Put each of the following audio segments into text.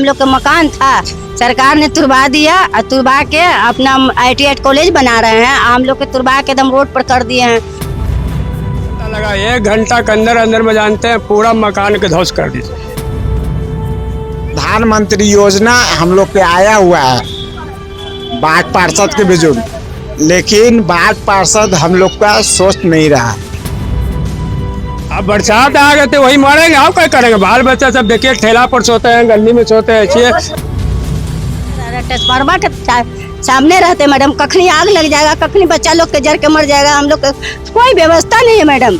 हम लोग का मकान था, सरकार ने तुड़वा दिया और तुड़वा के अपना ITI कॉलेज बना रहे हैं। हम लोग के तुड़वा के एकदम रोड पर कर दिए हैं। लगा 1 घंटा के अंदर में जानते हैं पूरा मकान के ध्वस्त कर दी। प्रधानमंत्री योजना हम लोग पे आया हुआ है वार्ड पार्षद के बुजुर्ग, लेकिन वार्ड पार्षद हम लोग का सोच नहीं रहा। अब बरसात आ गए तो वही मरेंगे, आप क्या करेंगे? बाल बच्चा सब देखिए ठेला पर सोते हैं, गली में सोते हैं। ट्रांसफार्मर के सामने रहते मैडम, कखनी आग लग जाएगा, कखनी बच्चा लोग के जर के मर जाएगा। हम लोग कोई व्यवस्था नहीं है मैडम।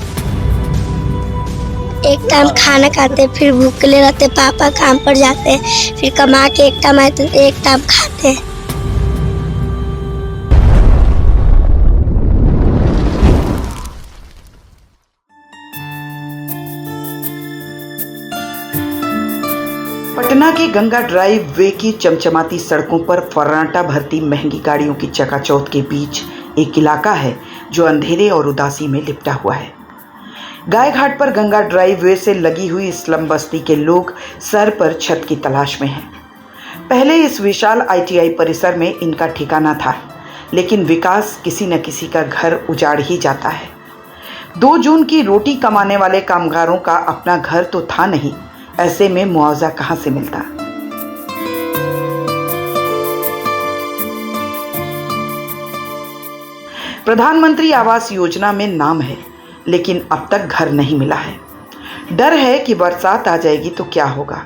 एक टाइम खाना खाते, फिर भूखले रहते, पापा काम पर जाते, फिर कमा के एक टाइम आते, एक टाइम खाते। पटना के गंगा ड्राइव वे की चमचमाती सड़कों पर फर्राटा भरती महंगी गाड़ियों की चकाचौंध के बीच एक इलाका है जो अंधेरे और उदासी में लिपटा हुआ है। गाय घाट पर गंगा ड्राइव वे से लगी हुई स्लम बस्ती के लोग सर पर छत की तलाश में हैं। पहले इस विशाल ITI परिसर में इनका ठिकाना था, लेकिन विकास किसी न किसी का घर उजाड़ ही जाता है। 2 जून की रोटी कमाने वाले कामगारों का अपना घर तो था नहीं, ऐसे में मुआवजा कहां से मिलता? प्रधानमंत्री आवास योजना में नाम है, लेकिन अब तक घर नहीं मिला है। डर है कि बरसात आ जाएगी तो क्या होगा।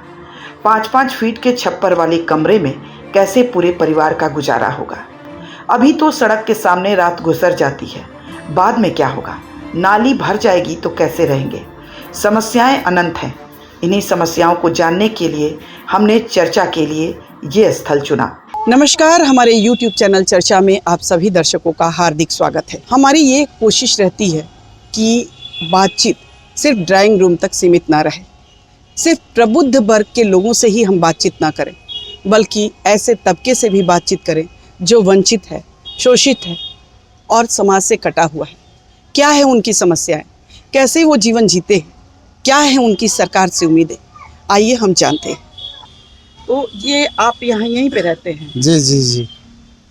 5-5 फीट के छप्पर वाले कमरे में कैसे पूरे परिवार का गुजारा होगा। अभी तो सड़क के सामने रात गुजर जाती है, बाद में क्या होगा? नाली भर जाएगी तो कैसे रहेंगे? समस्याएं अनंत हैं। इन्हीं समस्याओं को जानने के लिए हमने चर्चा के लिए ये स्थल चुना। नमस्कार, हमारे YouTube चैनल चर्चा में आप सभी दर्शकों का हार्दिक स्वागत है। हमारी ये कोशिश रहती है कि बातचीत सिर्फ ड्राइंग रूम तक सीमित ना रहे, सिर्फ प्रबुद्ध वर्ग के लोगों से ही हम बातचीत ना करें, बल्कि ऐसे तबके से भी बातचीत करें जो वंचित है, शोषित है और समाज से कटा हुआ है। क्या है उनकी समस्याएं, कैसे वो जीवन जीते हैं, क्या है उनकी सरकार से उम्मीदें, आइए हम जानते हैं। तो ये आप यहाँ यहीं पे रहते हैं? जी जी जी।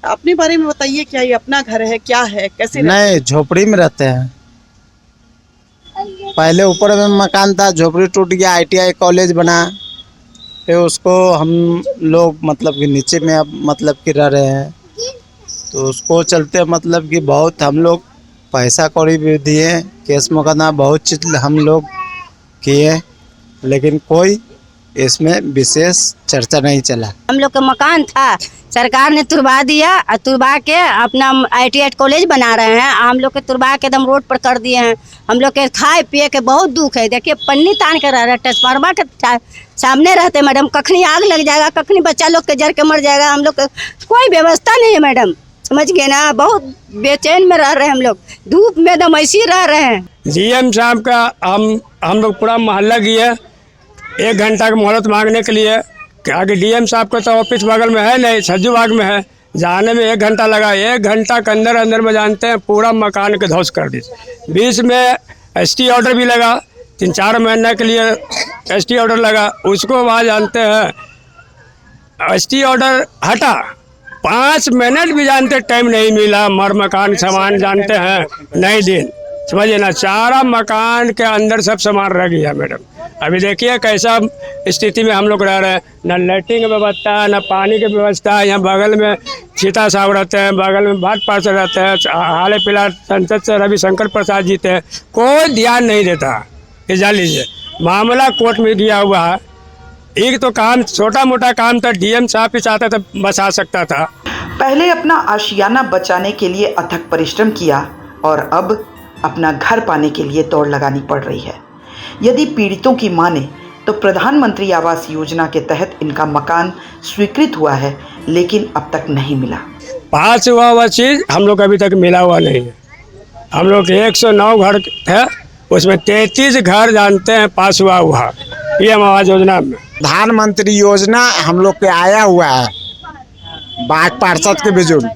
अपने बारे में बताइए, क्या ये अपना घर है, क्या है, कैसे? नहीं, झोपड़ी में रहते हैं। पहले ऊपर में मकान था, झोपड़ी टूट गया, ITI कॉलेज बना, फिर उसको हम लोग मतलब कि नीचे में अब मतलब कि रह रहे हैं। तो उसको चलते मतलब कि बहुत हम लोग पैसा कौड़ी भी दिए, केस मुकदमा बहुत चीज हम लोग किए, लेकिन कोई इसमें विशेष चर्चा नहीं चला। हम लोग का मकान था, सरकार ने तुड़वा दिया और तुड़वा के अपना ITI कॉलेज बना रहे हैं। हम लोग के तुड़वा के एकदम रोड पर कर दिए हैं। हम लोग के खाए पिए के बहुत दुख है। देखिए पन्नी तान के रह रहे, ट्रांसफार्मर के सामने रहते मैडम, कखनी आग लग जाएगा, कखनी बच्चा लोग के जर के मर जाएगा। हम लोग कोई व्यवस्था नहीं है मैडम, समझ गए ना। बहुत बेचैन में रह रहे हैं हम लोग, धूप में एकदम ऐसे रह रहे हैं। DM साहब का हम लोग पूरा मोहल्ला गए 1 घंटा की मोहलत मांगने के लिए। आगे DM साहब का तो ऑफिस बगल में है नहीं, सज्जू बाग में है। जाने में 1 घंटा लगा। 1 घंटा के अंदर में जानते हैं पूरा मकान के ध्वस्त कर दी। बीच में ST ऑर्डर भी लगा, 3-4 महीने के लिए ST ऑर्डर लगा। उसको बाद जानते हैं ST ऑर्डर हटा, 5 मिनट भी जानते टाइम नहीं मिला। मकान सामान जानते हैं नहीं दिन, समझिए ना, सारा मकान के अंदर सब सामान रह गया मैडम। अभी देखिए कैसा स्थिति में हम लोग रह रहे हैं। न लाइटिंग की व्यवस्था, न पानी की व्यवस्था। यहाँ बगल में सीता साहब रहते हैं, बगल में वार्ड पार्षद रहते हैं, हाल फिलहाल संसद से रविशंकर प्रसाद जी थे, कोई ध्यान नहीं देता। ये जान लीजिए, मामला कोर्ट में गया हुआ है। एक तो काम छोटा मोटा काम था, DM साहब भी चाहता था बचा सकता था। पहले अपना आशियाना बचाने के लिए अथक परिश्रम किया और अब अपना घर पाने के लिए दौड़ लगानी पड़ रही है। यदि पीड़ितों की माने तो प्रधानमंत्री आवास योजना के तहत इनका मकान स्वीकृत हुआ है, लेकिन अब तक नहीं मिला। पास हुआ हुआ चीज़ हम लोग अभी तक मिला हुआ नहीं है। हम लोग 109 घर है, उसमें 33 घर जानते हैं पास हुआ PM आवास योजना में। प्रधानमंत्री योजना हम लोग पे आया हुआ है वार्ड पार्षद के बुजुर्ग,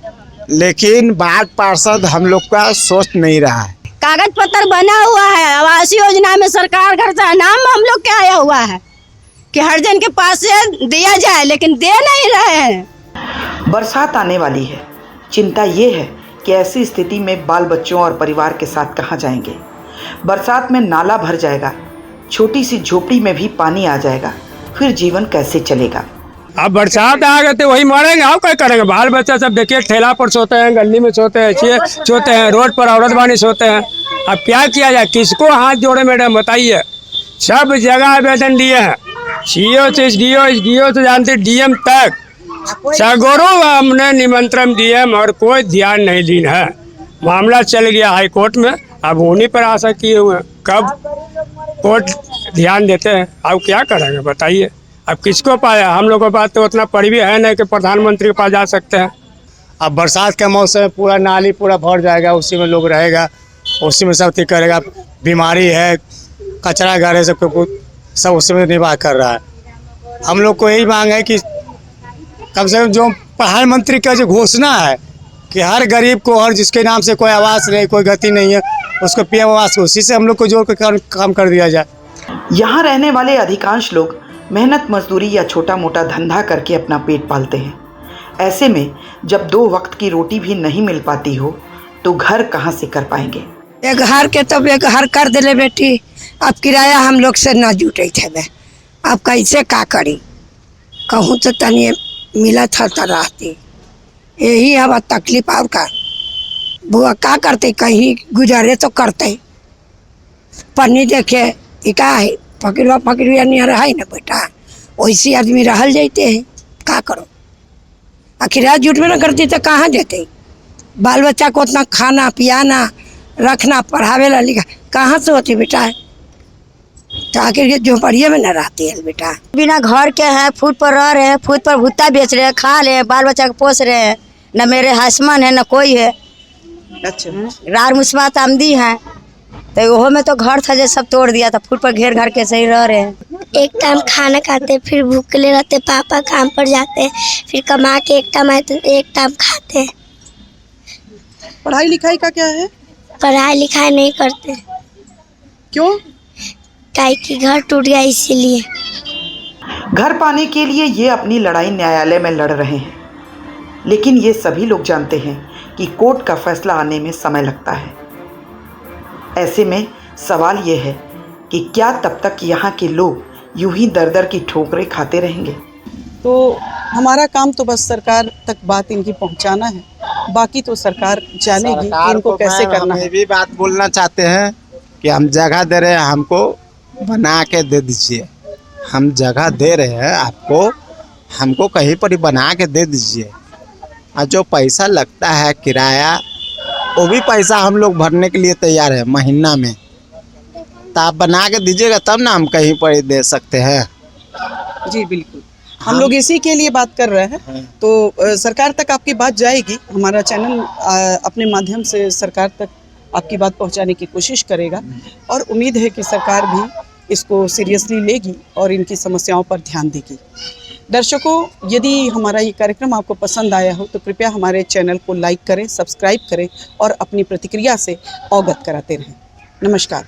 लेकिन वार्ड पार्षद हम लोग का सोच नहीं रहा है। कागज पत्र बना हुआ है, आवास योजना में सरकार घर का नाम हम लोग के आया हुआ है, कि हर जन के पास से दिया जाए, लेकिन दे नहीं रहे हैं। बरसात आने वाली है। चिंता ये है कि ऐसी स्थिति में बाल बच्चों और परिवार के साथ कहाँ जाएंगे। बरसात में नाला भर जाएगा, छोटी सी झोपड़ी में भी पानी आ जाएगा, फिर जीवन कैसे चलेगा। अब बरसात आ गए तो वही मरेंगे, आप क्या करेंगे। बाल बच्चा सब देखिए ठेला पर सोते हैं, गली में सोते हैं, सोते हैं रोड पर, औरत बानी सोते हैं। अब क्या किया जाए, किसको हाथ जोड़े मैडम बताइए। सब जगह आवेदन दिए हैं, सीओ से डीओ से जानते डीएम तक सगोरों हमने निमंत्रण दिए, मगर कोई ध्यान नहीं दी है। मामला चल गया हाई कोर्ट में, अब उन्हीं पर आशा किए हुए, कब कोर्ट ध्यान देते हैं। अब क्या करेंगे बताइए। अब किसको पाया, हम लोगों के पास तो उतना पड़ी भी है नहीं कि प्रधानमंत्री के पास जा सकते हैं। अब बरसात के मौसम में पूरा नाली पूरा भर जाएगा, उसी में लोग रहेगा, उसी में सब ठीक करेगा। बीमारी है, कचरा घर है, सब उसी में निर्वाह कर रहा है। हम लोग को यही मांग है कि कम से कम जो प्रधानमंत्री का जो घोषणा है कि हर गरीब को, हर जिसके नाम से कोई आवास नहीं, कोई गति नहीं है, उसको पीएम आवास, उसी से हम लोग को जोड़ कर काम कर दिया जाए। यहाँ रहने वाले अधिकांश लोग मेहनत मजदूरी या छोटा मोटा धंधा करके अपना पेट पालते हैं। ऐसे में जब 2 वक्त की रोटी भी नहीं मिल पाती हो तो घर कहाँ से कर पाएंगे। एक घर के तब एक घर कर दिले बेटी, अब किराया हम लोग से ना जुटे थे। अब कैसे का करी, कहूँ तो तनी मिला था तो रहती, यही अब तकलीफ। और का बुआ का करते, कहीं गुजारे तो करते। पन्नी देखे का है, फकीरवा नहीं रहा ना बेटा, वैसे आदमी रहल जाते हैं। का करो, किराया जुट में ना करती तो कहाँ जाते। बाल बच्चा को उतना खाना पियाना रखना, पढ़ावे ला लिखा कहाँ से होती बेटा। तो आखिर झोपड़िए में न रहती है बेटा। बिना घर के हैं, फूट पर रह रहे हैं, फूट पर भुट्टा बेच रहे हैं, खा रहे हैं, बाल बच्चा को पोस रहे हैं। न मेरे हस्बैंड है न कोई है। अच्छा, रार मुस्मात आमदी हैं, तो वो में तो घर था जो सब तोड़ दिया था। फूट पर घेर घर के सही रह रहे हैं। एक टाइम खाना खाते, फिर भूखे रहते, पापा काम पर जाते, फिर कमा के एक टाइम खाते। पढ़ाई लिखाई का क्या है? पढ़ाई लिखाई नहीं करते। क्यों? काहे कि घर टूट गया इसीलिए। घर पाने के लिए ये अपनी लड़ाई न्यायालय में लड़ रहे हैं, लेकिन ये सभी लोग जानते हैं कि कोर्ट का फैसला आने में समय लगता है। ऐसे में सवाल ये है कि क्या तब तक यहाँ के लोग यूं ही दर दर की ठोकरें खाते रहेंगे। तो हमारा काम तो बस सरकार तक बात इनकी पहुंचाना है, बाकी तो सरकार जानेगी कि इनको कैसे करना है। ये भी बात बोलना चाहते हैं कि हम जगह दे रहे हैं, हमको बना के दे दीजिए। हम जगह दे रहे हैं आपको, हमको कहीं पर ही बना के दे दीजिए। और जो पैसा लगता है किराया, वो भी पैसा हम लोग भरने के लिए तैयार है महीना में। तो आप बना के दीजिएगा तब ना हम कहीं पर ही दे सकते हैं। जी बिल्कुल, हम लोग इसी के लिए बात कर रहे हैं। तो सरकार तक आपकी बात जाएगी। हमारा चैनल अपने माध्यम से सरकार तक आपकी बात पहुंचाने की कोशिश करेगा, और उम्मीद है कि सरकार भी इसको सीरियसली लेगी और इनकी समस्याओं पर ध्यान देगी। दर्शकों, यदि हमारा ये कार्यक्रम आपको पसंद आया हो तो कृपया हमारे चैनल को लाइक करें, सब्सक्राइब करें और अपनी प्रतिक्रिया से अवगत कराते रहें। नमस्कार।